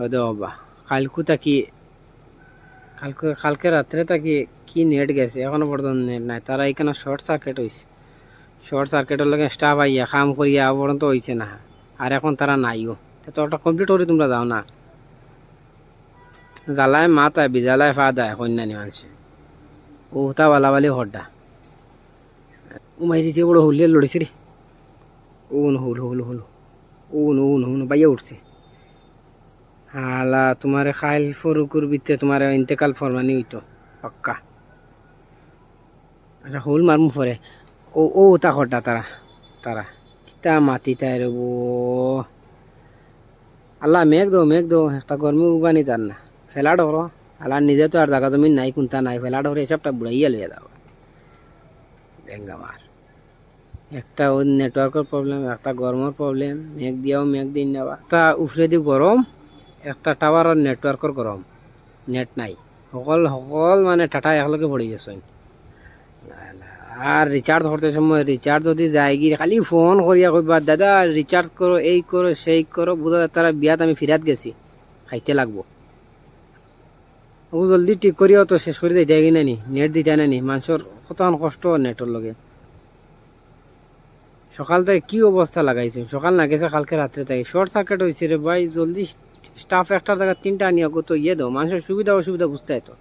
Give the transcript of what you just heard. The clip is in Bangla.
ও দে বাবা, কালকু তাকি কালকে রাত্রে তাকি কি নেট গেছে এখনো পর্যন্ত নেট নাই। তারা এখানে শর্ট সার্কিট হয়েছে, শর্ট সার্কিটের লগে স্টাফ আইয়া কাম করিয়া পর্যন্ত হয়েছে না, আর এখন তারা নাইও। তো ওটা কমপ্লিট করে তোমরা যাও না, জ্বালায় মাথায় বিজালায় ফা দেয় কন্যানি মানুষে ও তা বালাবালি হড্ডা উমাই দিছে বড় হুলিয়ে লড়েছে রে। উন হুল হুল হুল উন উন হুন বাইয়া উঠছে। হালা তোমার খাইল ফরুকুর ভিতরে তোমার ইন্তেকাল ফরমানি হইতো পাক্কা। আচ্ছা হুল মারমু পরে। ও ও তা হড্ডা তারা তারা কিতা মাতি তাই রে বো। আল্লাহ মেঘ দো একটা গরমি উবানি যান না ফেলা ডর। আল্লাহ নিজে তো আর জায়গা জমিন নাই, কোনটা নাই, ফেলা ডরে এসবটা বুড়াইয়া লইয়া দাও বেঙ্গামার। একটা ওই নেটওয়ার্কের প্রবলেম, একটা গরমের প্রবলেম, মেঘ দিয়াও মেঘ দিন নেওয়া, একটা উফরে দি গরম, একটা টাওয়ারের নেটওয়ার্কের গরম, নেট নাই, সকল সকল মানে টাটা একলগে পড়ে গেছে। আর রিচার্জ করতে সময় রিচার্জ যদি যায় গিয়ে খালি ফোন করিয়া কইবা দাদা রিচার্জ করো, এই করো সেই করো, বুঝা তারা বিয়াত আমি ফিরাত গেছি খাইতে লাগবো। ও জলদি ঠিক করিও তো শেষ করে দিতে কিনা নি, নেট দিতে নি মানুষের কতক্ষণ কষ্ট নেটের লগে। সকাল থেকে কি অবস্থা লাগাইছে, সকাল না গেছে কালকে রাত্রে থেকে শর্ট সার্কিট হয়েছে রে ভাই। জলদি স্টাফ একটার জায়গায় তিনটা আনিয়া তো ইয়ে দাও, মানুষের সুবিধা অসুবিধা বুঝতে তো